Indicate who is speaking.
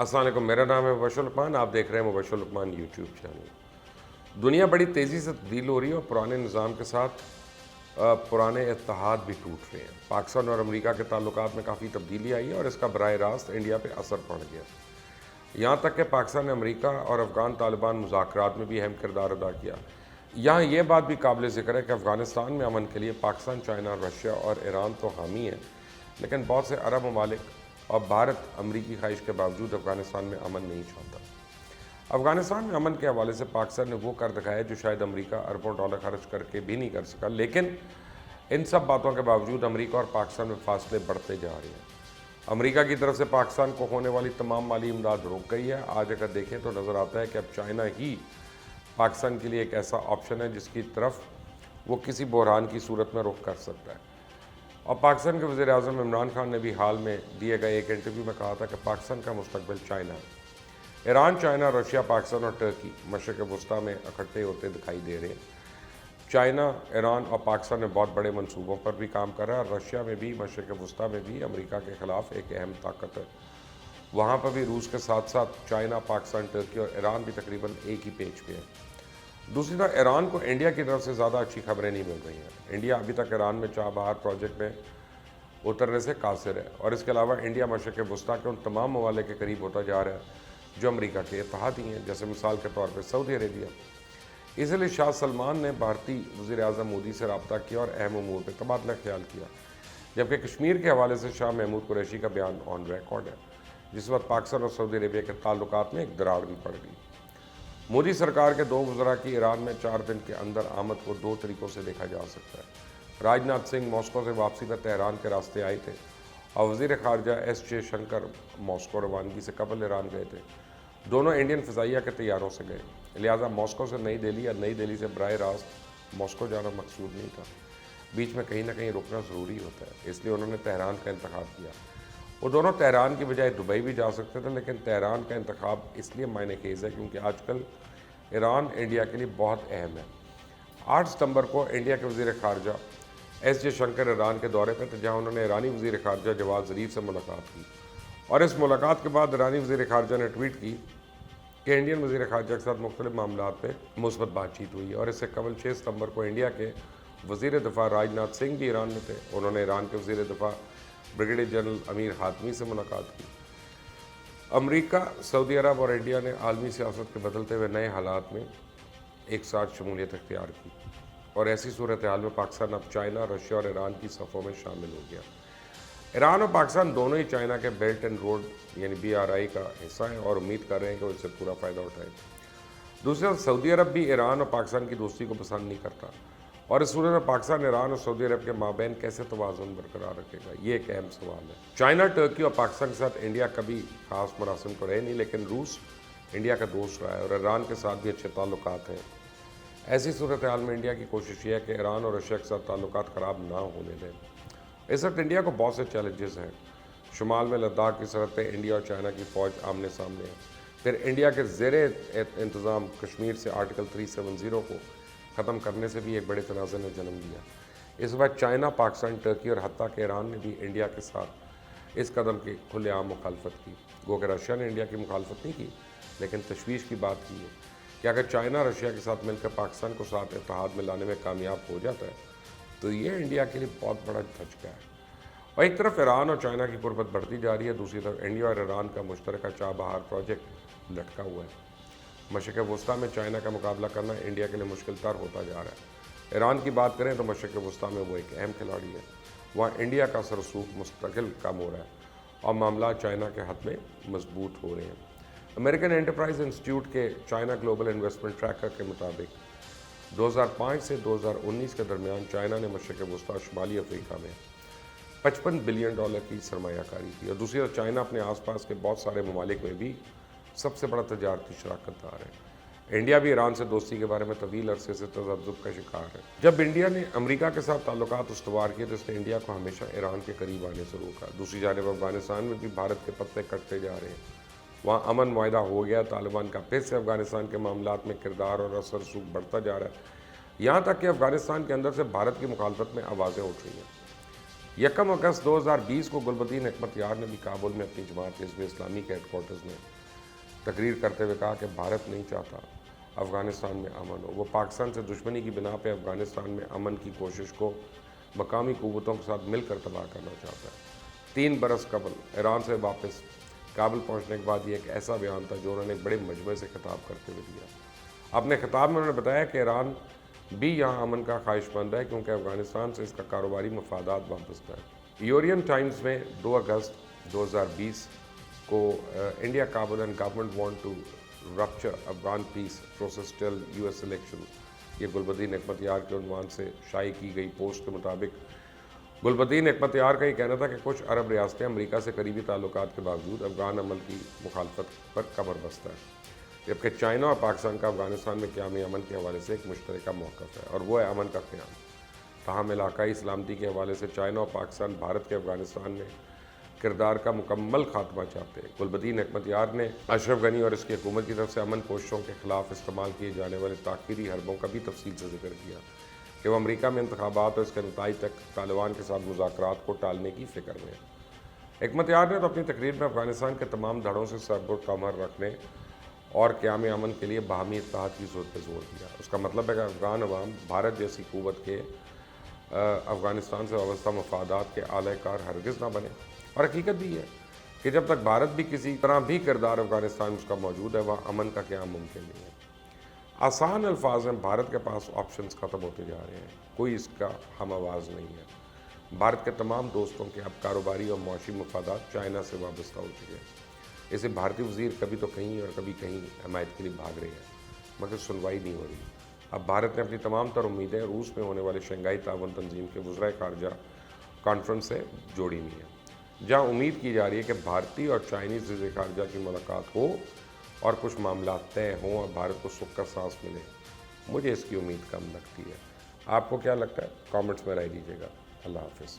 Speaker 1: السلام علیکم، میرا نام ہے مبشر لقمان، آپ دیکھ رہے ہیں مبشر لقمان یوٹیوب چینل۔ دنیا بڑی تیزی سے تبدیل ہو رہی ہے اور پرانے نظام کے ساتھ پرانے اتحاد بھی ٹوٹ رہے ہیں۔ پاکستان اور امریکہ کے تعلقات میں کافی تبدیلی آئی ہے اور اس کا براہ راست انڈیا پہ اثر پڑ گیا، یہاں تک کہ پاکستان نے امریکہ اور افغان طالبان مذاکرات میں بھی اہم کردار ادا کیا۔ یہاں یہ بات بھی قابل ذکر ہے کہ افغانستان میں امن کے لیے پاکستان، چائنا، رشیا اور ایران تو حامی ہیں، لیکن بہت سے عرب ممالک اور بھارت امریکی خواہش کے باوجود افغانستان میں امن نہیں چاہتا۔ افغانستان میں امن کے حوالے سے پاکستان نے وہ کر دکھایا جو شاید امریکہ اربوں ڈالر خرچ کر کے بھی نہیں کر سکا، لیکن ان سب باتوں کے باوجود امریکہ اور پاکستان میں فاصلے بڑھتے جا رہے ہیں۔ امریکہ کی طرف سے پاکستان کو ہونے والی تمام مالی امداد رک گئی ہے۔ آج اگر دیکھیں تو نظر آتا ہے کہ اب چائنا ہی پاکستان کے لیے ایک ایسا آپشن ہے جس کی طرف وہ کسی بحران کی صورت میں رخ کر سکتا ہے۔ اور پاکستان کے وزیر اعظم عمران خان نے بھی حال میں دیے گئے ایک انٹرویو میں کہا تھا کہ پاکستان کا مستقبل چائنا ہے۔ ایران، چائنا، رشیا، پاکستان اور ترکی مشرق وسطیٰ میں اکٹھے ہوتے دکھائی دے رہے ہیں۔ چائنا، ایران اور پاکستان میں بہت بڑے منصوبوں پر بھی کام کر رہا ہے اور رشیا میں بھی، مشرق وسطیٰ میں بھی امریکہ کے خلاف ایک اہم طاقت ہے۔ وہاں پر بھی روس کے ساتھ ساتھ چائنا، پاکستان، ترکی اور ایران بھی تقریباً ایک ہی پیج پہ ہے۔ دوسری طرف ایران کو انڈیا کی طرف سے زیادہ اچھی خبریں نہیں مل رہی ہیں۔ انڈیا ابھی تک ایران میں چابہار بہار پروجیکٹ میں اترنے سے قاصر ہے، اور اس کے علاوہ انڈیا مشرق وسطیٰ کے ان تمام ممالک کے قریب ہوتا جا رہا ہے جو امریکہ کے اتحادی ہیں، جیسے مثال کے طور پہ سعودی عربیہ۔ اس لیے شاہ سلمان نے بھارتی وزیر اعظم مودی سے رابطہ کیا اور اہم امور پہ تبادلہ خیال کیا، جبکہ کشمیر کے حوالے سے شاہ محمود قریشی کا بیان آن ریکارڈ ہے، جس وقت پاکستان اور سعودی عربیہ کے تعلقات میں ایک دراڑ بھی پڑ گئی۔ مودی سرکار کے دو وزراء کی ایران میں 4 دن کے اندر آمد کو 2 طریقوں سے دیکھا جا سکتا ہے۔ راج ناتھ سنگھ ماسکو سے واپسی میں تہران کے راستے آئے تھے اور وزیر خارجہ ایس جے شنکر ماسکو روانگی سے قبل ایران گئے تھے۔ دونوں انڈین فضائیہ کے طیاروں سے گئے، لہٰذا ماسکو سے نئی دہلی یا نئی دہلی سے براہ راست ماسکو جانا مقصود نہیں تھا، بیچ میں کہیں نہ کہیں رکنا ضروری ہوتا ہے، اس لیے انہوں نے تہران کا انتخاب کیا۔ وہ دونوں تہران کی بجائے دبئی بھی جا سکتے تھے، لیکن تہران کا انتخاب اس لیے معنی خیز ہے کیونکہ آج کل ایران انڈیا کے لیے بہت اہم ہے۔ 8 ستمبر کو انڈیا کے وزیر خارجہ ایس جے شنکر ایران کے دورے پہ تھے، جہاں انہوں نے ایرانی وزیر خارجہ جواد ظریف سے ملاقات کی، اور اس ملاقات کے بعد ایرانی وزیر خارجہ نے ٹویٹ کی کہ انڈین وزیر خارجہ کے ساتھ مختلف معاملات پہ مثبت بات چیت ہوئی، اور اس سے قبل 6 ستمبر کو انڈیا کے وزیر دفاع راج ناتھ سنگھ بھی ایران میں تھے۔ انہوں نے ایران کے وزیر دفاع بریگیڈیئر جنرل امیر حاتمی سے ملاقات کی۔ امریکہ، سعودی عرب اور انڈیا نے عالمی سیاست کے بدلتے ہوئے نئے حالات میں ایک ساتھ شمولیت اختیار کی، اور ایسی صورتحال میں پاکستان اب چائنا، رشیا اور ایران کی صفوں میں شامل ہو گیا۔ ایران اور پاکستان دونوں ہی چائنا کے بیلٹ اینڈ روڈ یعنی BRI کا حصہ ہیں اور امید کر رہے ہیں کہ وہ اس سے پورا فائدہ اٹھائے۔ دوسری طرف سعودی عرب بھی ایران اور پاکستان کی دوستی کو پسند نہیں کرتا، اور اس صورت میں پاکستان، ایران اور سعودی عرب کے مابین کیسے توازن برقرار رکھے گا، یہ ایک اہم سوال ہے۔ چائنا، ترکی اور پاکستان کے ساتھ انڈیا کبھی خاص مراسم تو رہے نہیں، لیکن روس انڈیا کا دوست رہا ہے اور ایران کے ساتھ بھی اچھے تعلقات ہیں۔ ایسی صورتحال میں انڈیا کی کوشش یہ ہے کہ ایران اور رشیا کے ساتھ تعلقات خراب نہ ہونے دیں۔ اس وقت انڈیا کو بہت سے چیلنجز ہیں۔ شمال میں لداخ کی سرحد پہ انڈیا اور چائنا کی فوج آمنے سامنے ہے۔ پھر انڈیا کے زیر انتظام کشمیر سے آرٹیکل 370 کو ختم کرنے سے بھی ایک بڑے تنازع نے جنم دیا۔ اس وقت چائنا، پاکستان، ترکی اور حتیٰ کہ ایران نے بھی انڈیا کے ساتھ اس قدم کی کھلے عام مخالفت کی۔ گو کہ رشیا نے انڈیا کی مخالفت نہیں کی، لیکن تشویش کی بات کی ہے کہ اگر چائنا رشیا کے ساتھ مل کر پاکستان کو ساتھ اتحاد میں لانے میں کامیاب ہو جاتا ہے تو یہ انڈیا کے لیے بہت بڑا دھچکا ہے۔ اور ایک طرف ایران اور چائنا کی قربت بڑھتی جا رہی ہے، دوسری طرف انڈیا اور ایران کا مشترکہ چابہار پروجیکٹ لٹکا ہوا ہے۔ مشرق وسطیٰ میں چائنا کا مقابلہ کرنا انڈیا کے لیے مشکل تر ہوتا جا رہا ہے۔ ایران کی بات کریں تو مشرق وسطیٰ میں وہ ایک اہم کھلاڑی ہے، وہاں انڈیا کا سرسوخ مستقل کم ہو رہا ہے اور معاملات چائنا کے حد میں مضبوط ہو رہے ہیں۔ امریکن انٹرپرائز انسٹیٹیوٹ کے چائنا گلوبل انویسٹمنٹ ٹریکر کے مطابق 2005 سے 2019 کے درمیان چائنا نے مشرق وسطیٰ اور شمالی افریقہ میں $55 بلین کی سرمایہ کاری کی، اور دوسری طرف چائنا اپنے آس پاس کے بہت سارے ممالک میں بھی سب سے بڑا تجارتی شراکت دار ہے۔ انڈیا بھی ایران سے دوستی کے بارے میں طویل عرصے سے تذبذب کا شکار ہے۔ جب انڈیا نے امریکہ کے ساتھ تعلقات استوار کیے تو اس نے انڈیا کو ہمیشہ ایران کے قریب آنے سے روکا۔ دوسری جانب افغانستان میں بھی بھارت کے پتے کٹتے جا رہے ہیں، وہاں امن معاہدہ ہو گیا، طالبان کا پھر سے افغانستان کے معاملات میں کردار اور اثر رسوخ بڑھتا جا رہا ہے، یہاں تک کہ افغانستان کے اندر سے بھارت کی مخالفت میں آوازیں اٹھ رہی ہیں۔ 1 اگست 2020 کو گلبدین حکمت یار نے بھی کابل میں اپنی جماعت حزب اسلامی کے ہیڈ کوارٹرز میں تقریر کرتے ہوئے کہا کہ بھارت نہیں چاہتا افغانستان میں امن ہو، وہ پاکستان سے دشمنی کی بنا پہ افغانستان میں امن کی کوشش کو مقامی قوتوں کے ساتھ مل کر تباہ کرنا چاہتا ہے۔ 3 برس قبل ایران سے واپس کابل پہنچنے کے بعد یہ ایک ایسا بیان تھا جو انہوں نے ایک بڑے مجمع سے خطاب کرتے ہوئے دیا۔ اپنے خطاب میں انہوں نے بتایا کہ ایران بھی یہاں امن کا خواہش مند ہے کیونکہ افغانستان سے اس کا کاروباری مفادات وابستہ ہے۔ یورین ٹائمز میں 2 اگست 2020 کو India Kabul and government want to rupture Afghan peace process till US election, یہ گلبدین حکمت یار کے عنوان سے شائع کی گئی پوسٹ کے مطابق گلبدین حکمت یار کا یہ کہنا تھا کہ کچھ عرب ریاستیں امریکہ سے قریبی تعلقات کے باوجود افغان عمل کی مخالفت پر کمر بستہ ہے، جبکہ چائنا اور پاکستان کا افغانستان میں قیام امن کے حوالے سے ایک مشترکہ موقف ہے اور وہ ہے امن کا قیام۔ تاہم علاقائی سلامتی کے حوالے سے چائنا اور پاکستان بھارت کے افغانستان میں کردار کا مکمل خاتمہ چاہتے ہیں۔ گلبدین حکمت یار نے اشرف غنی اور اس کی حکومت کی طرف سے امن کوششوں کے خلاف استعمال کیے جانے والے تاخیری حربوں کا بھی تفصیل سے ذکر کیا کہ وہ امریکہ میں انتخابات اور اس کے نتائج تک طالبان کے ساتھ مذاکرات کو ٹالنے کی فکر میں ہیں۔ حکمت یار نے تو اپنی تقریر میں افغانستان کے تمام دھڑوں سے سربر کمر رکھنے اور قیام امن کے لیے باہمی اتحاد کی ضرورت پر زور دیا۔ اس کا مطلب ہے کہ افغان عوام بھارت جیسی قوت کے افغانستان سے وابستہ مفادات کے اعلی کار ہرگز نہ بنے، اور حقیقت بھی ہے کہ جب تک بھارت بھی کسی طرح بھی کردار افغانستان میں اس کا موجود ہے وہاں امن کا قیام ممکن نہیں ہے۔ آسان الفاظ میں بھارت کے پاس آپشنز ختم ہوتے جا رہے ہیں، کوئی اس کا ہم آواز نہیں ہے۔ بھارت کے تمام دوستوں کے اب کاروباری اور معاشی مفادات چائنا سے وابستہ ہو چکے ہیں۔ اسے بھارتی وزیر کبھی تو کہیں اور کبھی کہیں حمایت کے لیے بھاگ رہے ہیں، مگر سنوائی نہیں ہو رہی۔ اب بھارت نے اپنی تمام تر امیدیں روس میں ہونے والے شنگھائی تعاون تنظیم کے وزرائے خارجہ کانفرنس سے جوڑی ہوئی ہیں، جہاں امید کی جا رہی ہے کہ بھارتی اور چائنیز وزیر خارجہ کی ملاقات ہو اور کچھ معاملات طے ہوں اور بھارت کو سکھ کا سانس ملے۔ مجھے اس کی امید کم لگتی ہے۔ آپ کو کیا لگتا ہے؟ کامنٹس میں رائے دیجیے گا۔ اللہ حافظ۔